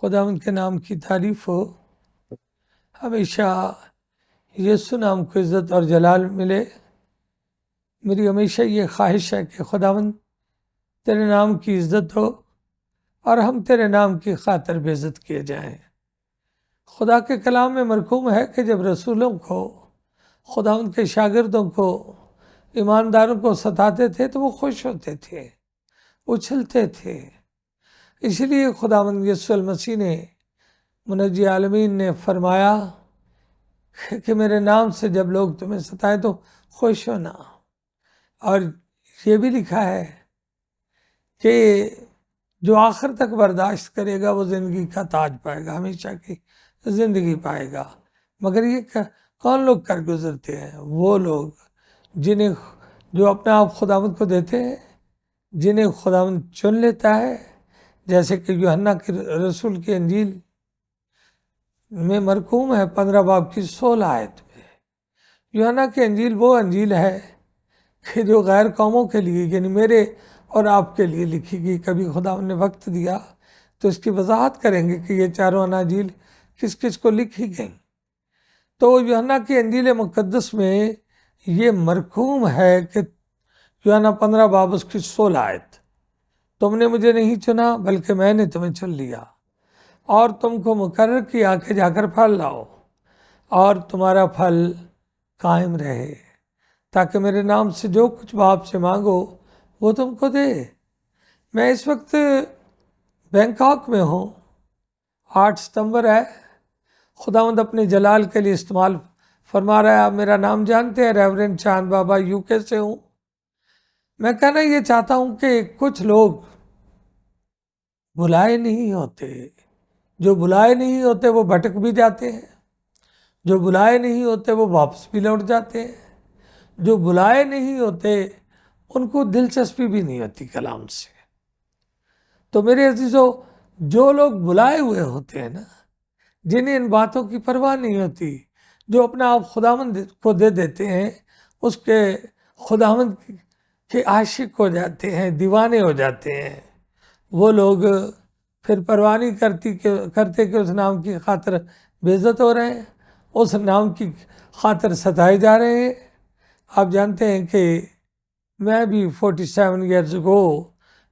खुदावंद के नाम की तारीफ हो। हमेशा यीशु नाम को इज़्ज़त और जलाल मिले। मेरी हमेशा ये ख्वाहिश है कि खुदावंद तेरे नाम की इज़्ज़त हो और हम तेरे नाम की खातिर बेइज्जत किए जाएं। खुदा के कलाम में मरकूम है कि जब रसूलों को, खुदावंद के शागिर्दों को, ईमानदारों को सताते थे तो वो खुश होते थे, उछलते थे। इसलिए खुदावंद यीशु मसीह ने, मुनज्जी आलमीन ने फरमाया कि मेरे नाम से जब लोग तुम्हें सताए तो खुश होना। और ये भी लिखा है कि जो आखिर तक बर्दाश्त करेगा वो ज़िंदगी का ताज पाएगा, हमेशा की ज़िंदगी पाएगा। मगर ये कौन लोग कर गुजरते हैं? वो लोग जिन्हें, जो अपने आप खुदावंद को देते हैं, जिन्हें खुदावंद चुन लेता है। जैसे कि यूहन्ना की रसूल की अंजील में मरकूम है 15 बाब की 16 आयत में। यूहन्ना की अंजील वो अंजील है कि जो गैर कौमों के लिए, यानी मेरे और आपके लिए लिखी गई। कभी खुदा ने वक्त दिया तो इसकी वजाहत करेंगे कि ये चारों अनाजील किस किस को लिखी गई। तो यूहन्ना की अंजील मुकद्दस में ये मरकूम है कि यूहन्ना 15 बाब उसकी 16 आयत, तुमने मुझे नहीं चुना बल्कि मैंने तुम्हें चुन लिया और तुमको मुकर्रर किया कि जाकर फल लाओ और तुम्हारा फल कायम रहे, ताकि मेरे नाम से जो कुछ बाप से मांगो वो तुमको दे। मैं इस वक्त बैंकॉक में हूँ, 8 सितंबर है। खुदावंद अपने जलाल के लिए इस्तेमाल फरमा रहा है। आप मेरा नाम जानते हैं, रेवरेंड चांद बाबा, यूके से हूँ। मैं कहना ये चाहता हूँ कि कुछ लोग बुलाए नहीं होते, जो बुलाए नहीं होते वो भटक भी जाते हैं, जो बुलाए नहीं होते वो वापस भी लौट जाते हैं, जो बुलाए नहीं होते उनको दिलचस्पी भी नहीं होती कलाम से। तो मेरे अजीजों, जो लोग बुलाए हुए होते हैं ना, जिन्हें इन बातों की परवाह नहीं होती, जो अपना आप खुदावंद को दे देते हैं, उसके खुदावंद के आशिक हो जाते हैं, दीवाने हो जाते हैं। वो लोग फिर परवाह नहीं करते कि उस नाम की खातिर बेइज्जत हो रहे हैं, उस नाम की खातिर सताए जा रहे हैं। आप जानते हैं कि मैं भी 47 ईयर्स को,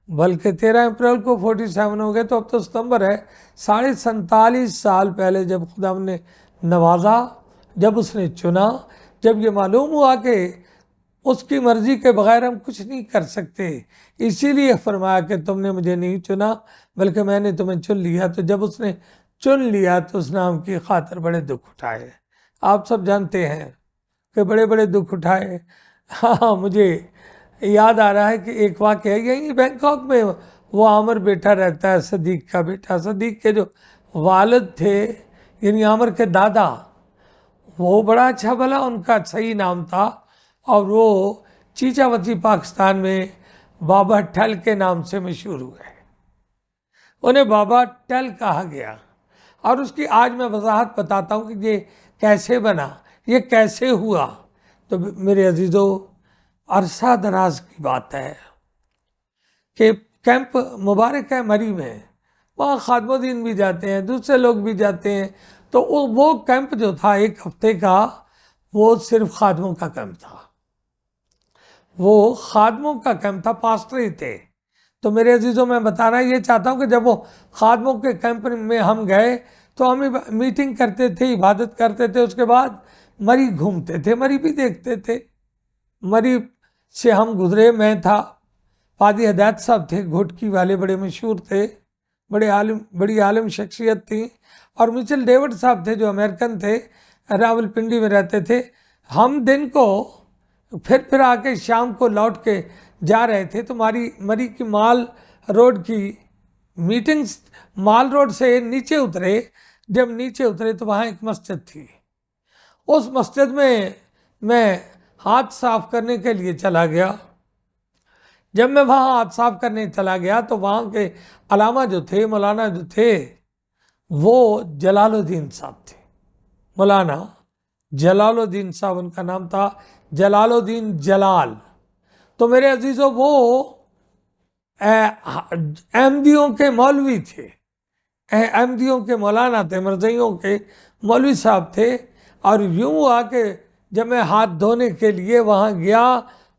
बल्कि 13 अप्रैल को 47 हो गए, तो अब तो सितंबर है। 47.5 साल पहले जब खुदा ने नवाजा, जब उसने चुना, जब ये मालूम हुआ कि उसकी मर्जी के बगैर हम कुछ नहीं कर सकते, इसीलिए फरमाया कि तुमने मुझे नहीं चुना बल्कि मैंने तुम्हें चुन लिया। तो जब उसने चुन लिया तो उस नाम की खातिर बड़े दुख उठाए। आप सब जानते हैं कि बड़े बड़े दुख उठाए। हाँ, मुझे याद आ रहा है कि एक वाक़या यही बैंकॉक में, वो आमिर बेटा रहता है, सदीक का बेटा। सदीक के जो वालिद थे, यानी आमिर के दादा, वो बड़ा अच्छा भला उनका सही नाम था और वो चीचावती पाकिस्तान में बाबा टल के नाम से मशहूर हुए। उन्हें बाबा टल कहा गया और उसकी आज मैं वजाहत बताता हूँ कि ये कैसे बना, ये कैसे हुआ। तो मेरे अजीज़ों, अरसा दराज की बात है कि कैंप मुबारक है मरी में, वहाँ खादमुद्दीन भी जाते हैं, दूसरे लोग भी जाते हैं। तो वो कैंप जो था 1 हफ्ते का, वो सिर्फ खादमों का कैंप था। वो खादमों का कैंप था, पास्टर ही थे। तो मेरे अजीज़ों, मैं बताना ये चाहता हूँ कि जब वो खादमों के कैंप में हम गए तो हम मीटिंग करते थे, इबादत करते थे, उसके बाद मरी घूमते थे, मरी भी देखते थे। मरी से हम गुजरे, मैं था, पादी हदायत साहब थे, घोटकी वाले, बड़े मशहूर थे, बड़ी आलिम शख्सियत थी। और मिचेल डेविड साहब थे जो अमेरिकन थे, रावलपिंडी में रहते थे। हम दिन को फिर आके शाम को लौट के जा रहे थे। तो मरी की माल रोड की मीटिंग्स, माल रोड से नीचे उतरे। जब नीचे उतरे तो वहाँ एक मस्जिद थी। उस मस्जिद में मैं हाथ साफ करने के लिए चला गया। जब मैं वहाँ हाथ साफ करने चला गया तो वहाँ के अलामा जो थे, मौलाना जो थे, वो जलालुद्दीन साहब थे। मौलाना जलालुद्दीन साहब उनका नाम था, जलालुद्दीन जलाल। तो मेरे अजीज़ों, वो अहमदियों के मौलवी थे, अहमदियों के मौलाना थे, मरज़इयों के मौलवी साहब थे। और यूँ हुआ कि जब मैं हाथ धोने के लिए वहाँ गया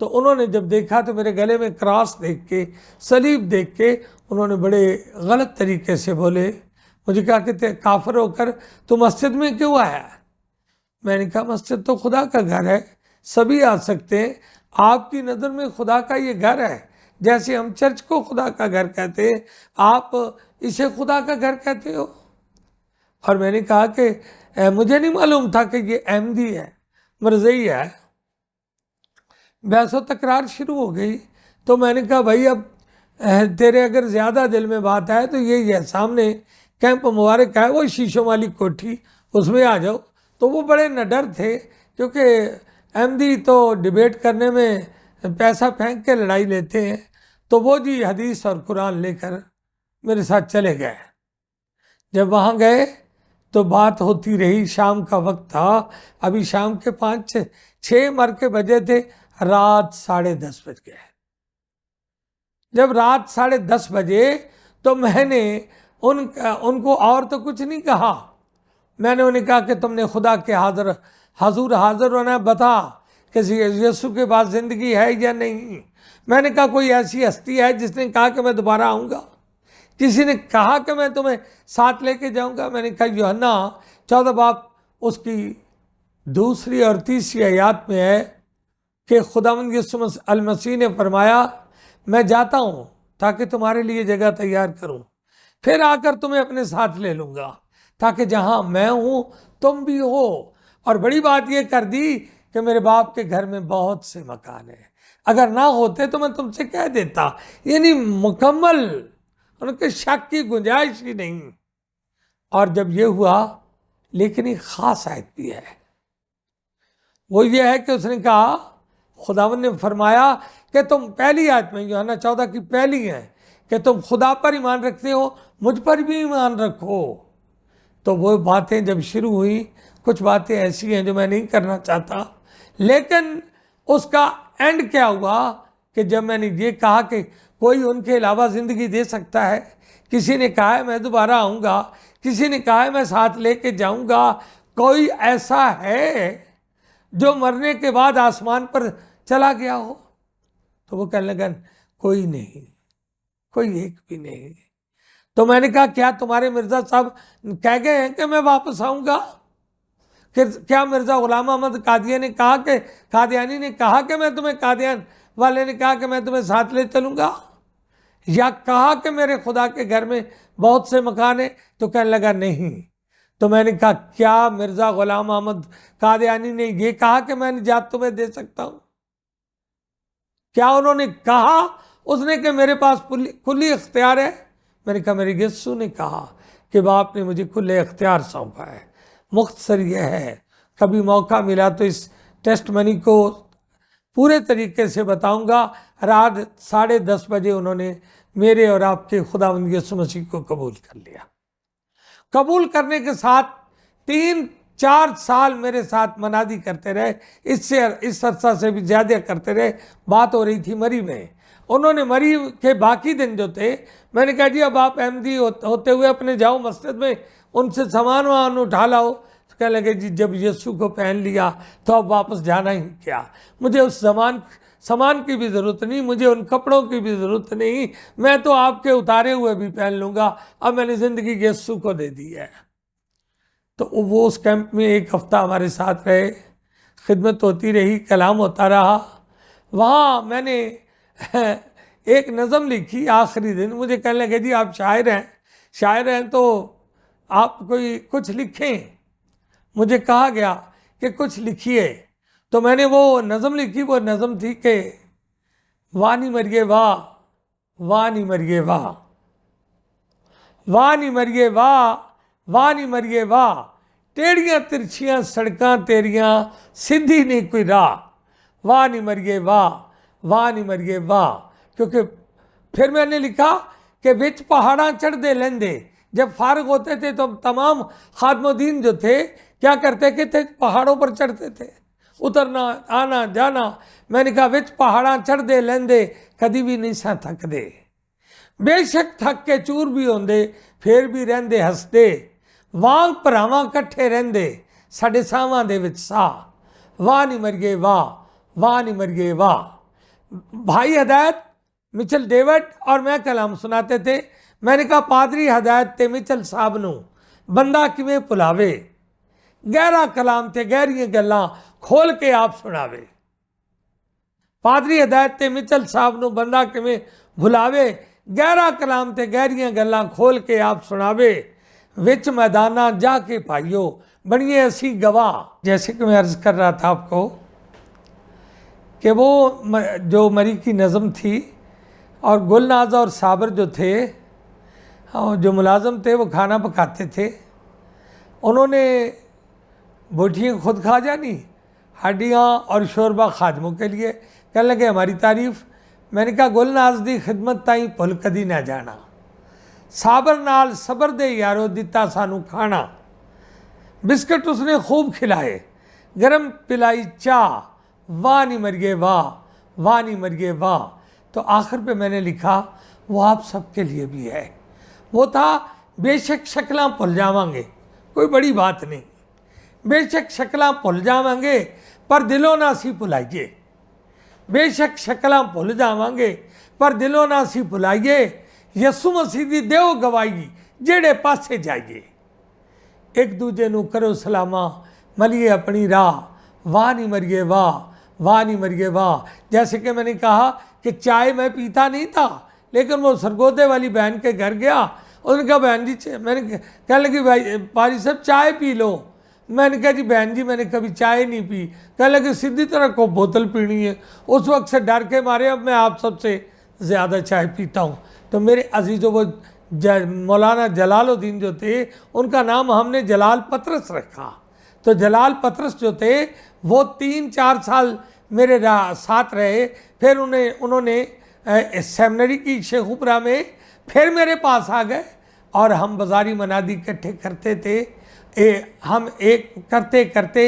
तो उन्होंने जब देखा तो मेरे गले में क्रॉस देख के, सलीब देख के उन्होंने बड़े गलत तरीके से बोले। मुझे कहा कि काफिर होकर तो मस्जिद में क्यों आया? मैंने कहा मस्जिद तो खुदा का घर है, सभी आ सकते हैं। आपकी नज़र में खुदा का ये घर है, जैसे हम चर्च को खुदा का घर कहते हैं, आप इसे खुदा का घर कहते हो। और मैंने कहा कि मुझे नहीं मालूम था कि ये अहमदी है, मरज़ई है। बहस व तकरार शुरू हो गई। तो मैंने कहा भाई अब तेरे अगर ज़्यादा दिल में बात है तो यही है, सामने कैंप मुबारक है, वो शीशों वाली कोठी, उसमें आ जाओ। तो वो बड़े नडर थे, क्योंकि अहमदी तो डिबेट करने में पैसा फेंक के लड़ाई लेते हैं। तो वो जी हदीस और कुरान लेकर मेरे साथ चले गए। जब वहाँ गए तो बात होती रही, शाम का वक्त था, अभी शाम के 5-6 मर के बजे थे, रात 10:30 बज गए। जब रात 10:30 बजे तो मैंने उनको और तो कुछ नहीं कहा, मैंने उन्हें कहा कि तुमने खुदा के हजूर हाजिर होना, बता कि यीशु के पास ज़िंदगी है या नहीं। मैंने कहा कोई ऐसी हस्ती है जिसने कहा कि मैं दोबारा आऊँगा? किसी ने कहा कि मैं तुम्हें साथ लेके जाऊँगा? मैंने कहा यूहन्ना 14 बाब उसकी 2 और 3 आयत में है कि खुदावंद यीशु अल मसीह ने फरमाया मैं जाता हूँ ताकि तुम्हारे लिए जगह तैयार करूँ, फिर आकर तुम्हें अपने साथ ले लूँगा, ताकि जहाँ मैं हूँ तुम भी हो। और बड़ी बात ये कर दी कि मेरे बाप के घर में बहुत से मकान हैं, अगर ना होते तो मैं तुमसे कह देता। यानी मुकम्मल उनके शक की गुंजाइश ही नहीं। और जब ये हुआ, लेकिन एक ख़ास आयत भी है, वो ये है कि उसने कहा, खुदावंद ने फरमाया कि तुम, पहली आयत में यूहन्ना 14 की पहली है, कि तुम खुदा पर ईमान रखते हो, मुझ पर भी ईमान रखो। तो वो बातें जब शुरू हुई, कुछ बातें ऐसी हैं जो मैं नहीं करना चाहता, लेकिन उसका एंड क्या हुआ कि जब मैंने ये कहा कि कोई उनके अलावा ज़िंदगी दे सकता है, किसी ने कहा है मैं दोबारा आऊँगा, किसी ने कहा है मैं साथ लेके जाऊँगा, कोई ऐसा है जो मरने के बाद आसमान पर चला गया हो? तो वो कहने लगन कोई नहीं, कोई एक भी नहीं। तो मैंने कहा क्या तुम्हारे मिर्ज़ा साहब कह गए हैं कि मैं वापस आऊँगा? क्या मिर्ज़ा गुलाम अहमद कादियानी ने कहा कि मैं तुम्हें, कादियान वाले ने कहा कि मैं तुम्हें साथ ले चलूँगा? या कहा कि मेरे खुदा के घर में बहुत से मकान हैं? तो कहने लगा नहीं। तो मैंने कहा क्या मिर्ज़ा गुलाम अहमद कादियानी ने ये कहा कि मैं निजात तुम्हें दे सकता हूँ? क्या उन्होंने कहा उसने कि मेरे पास खुली इख्तियार है? मैंने कहा मेरे यीशु ने कहा कि बाप ने मुझे खुले इख्तियार सौंपा है। मुख्तसर यह है, कभी मौका मिला तो इस टेस्ट मनी को पूरे तरीके से बताऊंगा। रात 10:30 बजे उन्होंने मेरे और आपके खुदावंद यीशु मसीह को कबूल कर लिया। कबूल करने के साथ 3-4 साल मेरे साथ मनादी करते रहे, इस अरसा से भी ज़्यादा करते रहे। बात हो रही थी मरी में। उन्होंने मरी के बाकी दिन जो थे, मैंने कहा जी अब आप अहमदी होते हुए अपने जाओ मस्जिद में, उनसे सामान वामान उठा लाओ। तो कहने लगे जी जब यीशु को पहन लिया तो अब वापस जाना ही क्या, मुझे उस सामान की भी ज़रूरत नहीं, मुझे उन कपड़ों की भी ज़रूरत नहीं, मैं तो आपके उतारे हुए भी पहन लूँगा, अब मैंने ज़िंदगी यीशु को दे दी है। तो वो उस कैंप में 1 हफ्ता हमारे साथ रहे, खिदमत होती रही, कलाम होता रहा। वहाँ मैंने एक नज़म लिखी आखिरी दिन। मुझे कहने लगे जी आप शायर हैं तो आप कुछ लिखें। मुझे कहा गया कि कुछ लिखिए, तो मैंने वो नज़म लिखी। वो नज़म थी कि वानी मरिए वाह, वानी मरिए वाह, वानी मरिए वाह, वानी मरिए वाह, टेढ़ियाँ तिरछियाँ सड़कां तेरियाँ, सीधी नहीं कोई राह, वानी मरिए वाह, वानी मरिए वाह। क्योंकि फिर मैंने लिखा कि बिच पहाड़ा चढ़ दे लेंदे। जब फारग होते थे तो तमाम खादमुद्दीन जो थे क्या करते कि थे पहाड़ों पर चढ़ते थे, उतरना आना जाना। मैंने कहा बिच पहाड़ा चढ़ दे लेंदे, कभी भी नहीं सा थक दे। बेशक थक के चूर भी होंदे फिर भी रहंदे हसदे, वांग भरावां कट्ठे रहंदे साडे साहां दे विच साह। वाह नहीं मरिए वाह, वाह नहीं मरिए वाह। भाई हदायत मिचल डेविड और मैं कलाम सुनाते थे। मैंने कहा पादरी हदायत ते मिचल साहब नूं बंदा किवें भुलावे, गहरा कलाम ते गहरियां गल्लां खोल के आप सुनावे। पादरी हदायत ते मिचल साहब नूं बंदा किवें भुलावे, गहरा कलाम ते गहरियां गल्लां खोल के आप सुनावे। विच मैदाना जाके भाइयों बनिए असी गवाह। जैसे कि मैं अर्ज कर रहा था आपको कि वो जो मरी की नज़म थी और गुलनाज और साबर जो थे, जो मुलाजम थे, वो खाना पकाते थे। उन्होंने बोटियाँ खुद खा जानी, हड्डियाँ और शोरबा खादमों के लिए। कहने लगे हमारी तारीफ़। मैंने कहा गुलनाज दी खिदमत ताई भुल कदी ना जाना, साबर नाल सबर दे यारो दिता सानू खाना। बिस्किट उसने खूब खिलाए, गरम पिलाई चाह, वाह नहीं मरिए वाह, वाह नहीं मरिए वाह। तो आखिर पे मैंने लिखा वो आप सबके लिए भी है। वो था बेशक शक्लां भुल जावांगे, कोई बड़ी बात नहीं, बेशक शक्लां भुल जावांगे पर दिलों ना असी भुलाइए। बेशक शक्लां भुल जावांगे पर दिलों ना असी भुलाइए। यसू मसीह दी देओ गवाही जेड़े पासे जाइए। एक दूजे नूं करो सलामा, मलिए अपनी राह, वाह नहीं मरिए वाह, वाह नहीं मरिए वाह। जैसे कि मैंने कहा कि चाय मैं पीता नहीं था, लेकिन वो सरगोदे वाली बहन के घर गया। उन्होंने कहा बहन जी, मैंने कहने लगी भाई पारी साहब चाय पी लो। मैंने कहा जी बहन जी मैंने कभी चाय नहीं पी। कहने लगे सीधी तरह को बोतल पीनी है। उस वक्त से डर के मारे अब मैं आप सबसे ज़्यादा चाय पीता हूँ। तो मेरे अजीज़ों, वो मौलाना जलालुद्दीन जो थे उनका नाम हमने जलाल पतरस रखा। तो जलाल पतरस जो थे वो 3-4 साल मेरे साथ रहे। फिर उन्होंने सेमिनरी की शेखुपुरा में फिर मेरे पास आ गए और हम बाजारी मनादी इकट्ठे करते थे। हम एक करते करते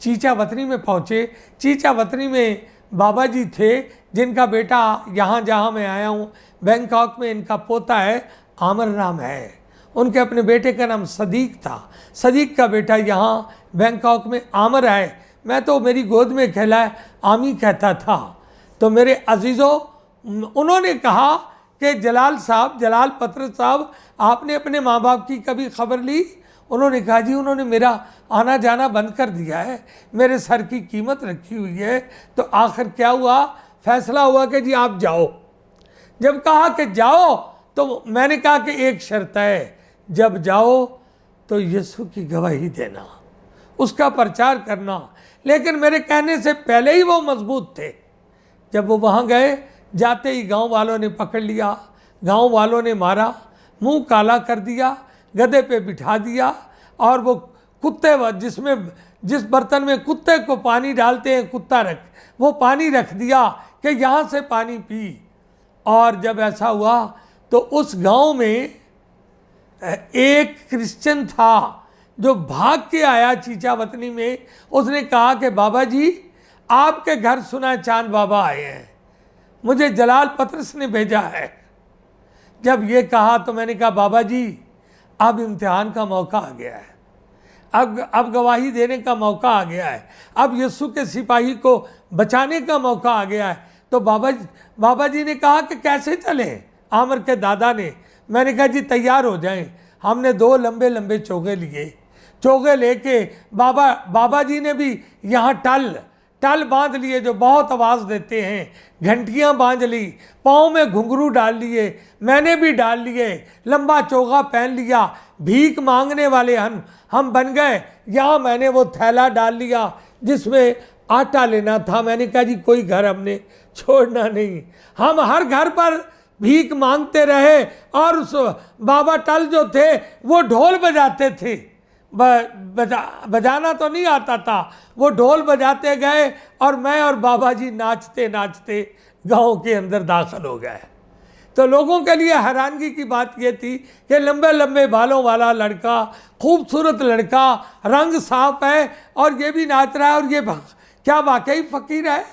चीचा वतनी में पहुँचे। चीचा वतनी में बाबा जी थे जिनका बेटा यहाँ जहाँ मैं आया हूँ बैंकॉक में इनका पोता है, आमर नाम है। उनके अपने बेटे का नाम सदीक था। सदीक का बेटा यहाँ बैंकॉक में आमर है। मैं तो मेरी गोद में खेला है आमी कहता था। तो मेरे अजीज़ों, उन्होंने कहा कि जलाल साहब, जलाल पतरस साहब, आपने अपने माँ बाप की कभी खबर ली? उन्होंने कहा जी उन्होंने मेरा आना जाना बंद कर दिया है, मेरे सर की कीमत रखी हुई है। तो आखिर क्या हुआ? फैसला हुआ कि जी आप जाओ। जब कहा कि जाओ तो मैंने कहा कि एक शर्त है, जब जाओ तो यीशु की गवाही देना, उसका प्रचार करना। लेकिन मेरे कहने से पहले ही वो मजबूत थे। जब वो वहाँ गए, जाते ही गांव वालों ने पकड़ लिया, गांव वालों ने मारा, मुंह काला कर दिया, गधे पे बिठा दिया और वो कुत्ते जिस बर्तन में कुत्ते को पानी डालते हैं कुत्ता वो पानी रख दिया कि यहाँ से पानी पी। और जब ऐसा हुआ तो उस गांव में एक क्रिश्चियन था जो भाग के आया चीचा वतनी में। उसने कहा कि बाबा जी आपके घर सुना चांद बाबा आए हैं, मुझे जलाल पतरस ने भेजा है। जब ये कहा तो मैंने कहा बाबा जी अब इम्तिहान का मौका आ गया है, अब गवाही देने का मौका आ गया है, अब यीशु के सिपाही को बचाने का मौका आ गया है। तो बाबा जी ने कहा कि कैसे चलें? आमर के दादा ने। मैंने कहा जी तैयार हो जाएं। हमने 2 लंबे लंबे चोगे लिए। चोगे लेके बाबा जी ने भी यहाँ टल बांध लिए जो बहुत आवाज़ देते हैं, घंटियाँ बांध ली, पाँव में घुंघरू डाल लिए, मैंने भी डाल लिए, लंबा चोगा पहन लिया, भीख मांगने वाले हम बन गए। यहाँ मैंने वो थैला डाल लिया जिसमें आटा लेना था। मैंने कहा जी कोई घर हमने छोड़ना नहीं। हम हर घर पर भीख मांगते रहे और उस बाबा टल जो थे वो ढोल बजाते थे। बजाना तो नहीं आता था, वो ढोल बजाते गए और मैं और बाबा जी नाचते नाचते गांव के अंदर दाखिल हो गए। तो लोगों के लिए हैरानगी की बात ये थी कि लंबे लंबे बालों वाला लड़का, खूबसूरत लड़का, रंग साफ है और ये भी नाच रहा है और ये क्या वाकई फ़कीर है?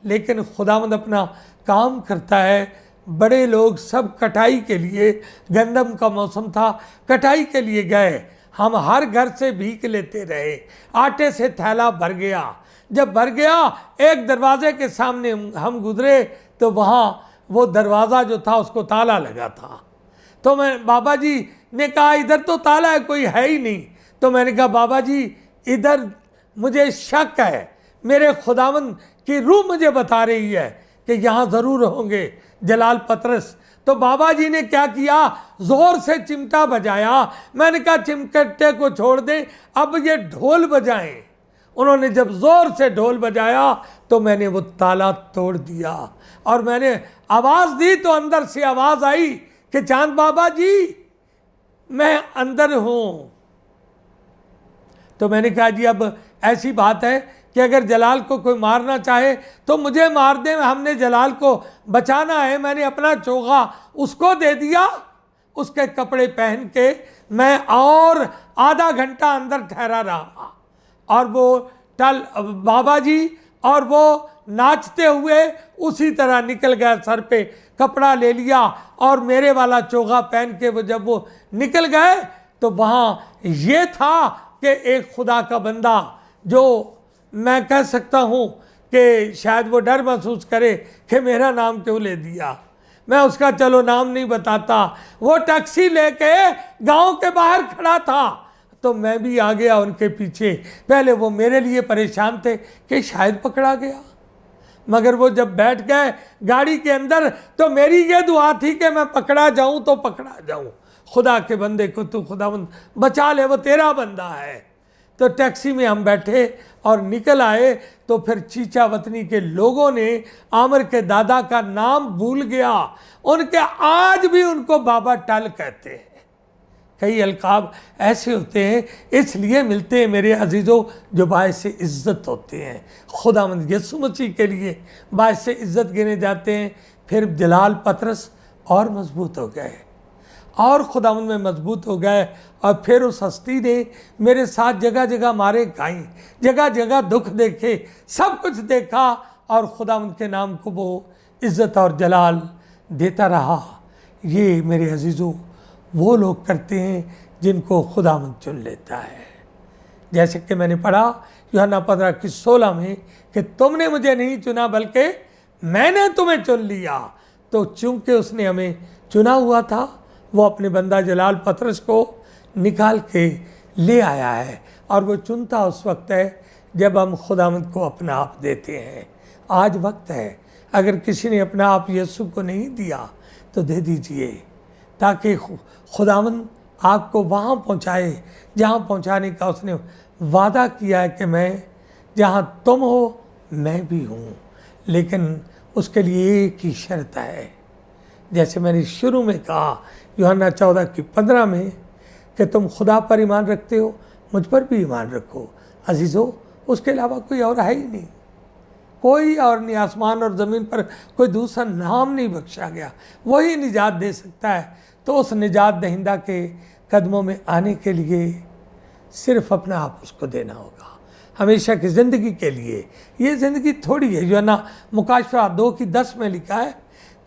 लेकिन खुदावंद अपना काम करता है बड़े लोग सब कटाई के लिए, गंदम का मौसम था, कटाई के लिए गए। हम हर घर से भीख लेते रहे, आटे से थैला भर गया। जब भर गया, एक दरवाजे के सामने हम गुजरे तो वहाँ वो दरवाज़ा जो था उसको ताला लगा था। तो मैं, बाबा जी ने कहा इधर तो ताला है, कोई है ही नहीं। तो मैंने कहा बाबा जी इधर मुझे शक है, मेरे खुदावंद की रूह मुझे बता रही है कि यहाँ ज़रूर होंगे जलाल पतरस। तो बाबा जी ने क्या किया, ज़ोर से चिमटा बजाया। मैंने कहा चिमटे को छोड़ दें, अब ये ढोल बजाएं। उन्होंने जब ज़ोर से ढोल बजाया तो मैंने वो ताला तोड़ दिया और मैंने आवाज़ दी तो अंदर से आवाज़ आई कि चांद बाबा जी मैं अंदर हूँ। तो मैंने कहा जी अब ऐसी बात है कि अगर जलाल को कोई मारना चाहे तो मुझे मार दे, हमने जलाल को बचाना है। मैंने अपना चोगा उसको दे दिया, उसके कपड़े पहन के मैं और आधा घंटा अंदर ठहरा रहा और वो बाबा जी और वो नाचते हुए उसी तरह निकल गया, सर पे कपड़ा ले लिया और मेरे वाला चोगा पहन के वो जब वो निकल गए तो वहाँ ये था कि एक खुदा का बंदा, जो मैं कह सकता हूँ कि शायद वो डर महसूस करे कि मेरा नाम क्यों ले दिया। मैं उसका चलो नाम नहीं बताता, वो टैक्सी लेके गांव के बाहर खड़ा था तो मैं भी आ गया उनके पीछे। पहले वो मेरे लिए परेशान थे कि शायद पकड़ा गया, मगर वो जब बैठ गए गाड़ी के अंदर तो मेरी ये दुआ थी कि मैं पकड़ा जाऊं तो पकड़ा जाऊं, खुदा के बंदे को तू खुदावंद बचा ले, वो तेरा बंदा है। तो टैक्सी में हम बैठे और निकल आए तो फिर चीचा वतनी के लोगों ने आमिर के दादा का नाम भूल गया, उनके आज भी उनको बाबा टल कहते हैं। कई अलकाब ऐसे होते हैं इसलिए मिलते हैं मेरे अजीज़ों जो बायस इज़्ज़त होते हैं, खुदावंद यीशु मसीह के लिए बायस इज़्ज़त गिने जाते हैं। फिर जलाल पतरस और मजबूत हो गए और खुदावंद में मजबूत हो गए और फिर उस हस्ती ने मेरे साथ जगह जगह मारे खाई, जगह जगह दुख देखे, सब कुछ देखा और खुदावंद के नाम को वो इज़्ज़त और जलाल देता रहा। ये मेरे अजीज़ों वो लोग करते हैं जिनको खुदावंद चुन लेता है। जैसे कि मैंने पढ़ा यूहन्ना 15:16 में कि तुमने मुझे नहीं चुना बल्कि मैंने तुम्हें चुन लिया। तो चूंकि उसने हमें चुना हुआ था, वो अपने बंदा जलाल पतरस को निकाल के ले आया है और वो चुनता उस वक्त है जब हम खुदावंद को अपना आप देते हैं। आज वक्त है, अगर किसी ने अपना आप यीशु को नहीं दिया तो दे दीजिए, ताकि खुदावंद आपको वहाँ पहुँचाए जहाँ पहुँचाने का उसने वादा किया है कि मैं जहाँ तुम हो मैं भी हूँ। लेकिन उसके लिए एक ही शर्त है, जैसे मैंने शुरू में कहा यूहन्ना 14:15 में कि तुम खुदा पर ईमान रखते हो, मुझ पर भी ईमान रखो। अजीज़ों उसके अलावा कोई और है ही नहीं, कोई और नहीं, आसमान और ज़मीन पर कोई दूसरा नाम नहीं बख्शा गया, वही निजात दे सकता है। तो उस निजात दहिंदा के कदमों में आने के लिए सिर्फ अपना आप उसको देना होगा, हमेशा की ज़िंदगी के लिए। ये ज़िंदगी थोड़ी है, यूहन्ना मुकाशवा 2:10 में लिखा है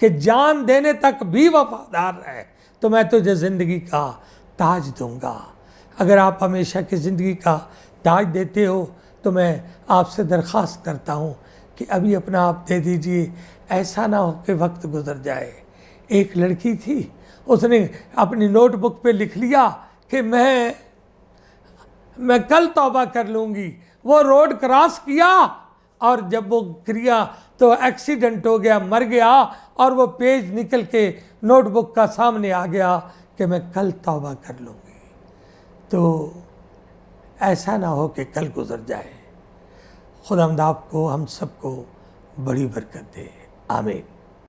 कि जान देने तक भी वफादार है तो मैं तुझे ज़िंदगी का ताज दूंगा। अगर आप हमेशा की ज़िंदगी का ताज देते हो तो मैं आपसे दरख्वास्त करता हूँ कि अभी अपना आप दे दीजिए, ऐसा ना हो कि वक्त गुजर जाए। एक लड़की थी, उसने अपनी नोटबुक पे लिख लिया कि मैं कल तौबा कर लूँगी। वो रोड क्रॉस किया और जब वो किया तो एक्सीडेंट हो गया, मर गया और वो पेज निकल के नोटबुक का सामने आ गया कि मैं कल तौबा कर लूँगी। तो ऐसा ना हो कि कल गुजर जाए। खुदावंद आपको हम सबको बड़ी बरकत दे। आमीन।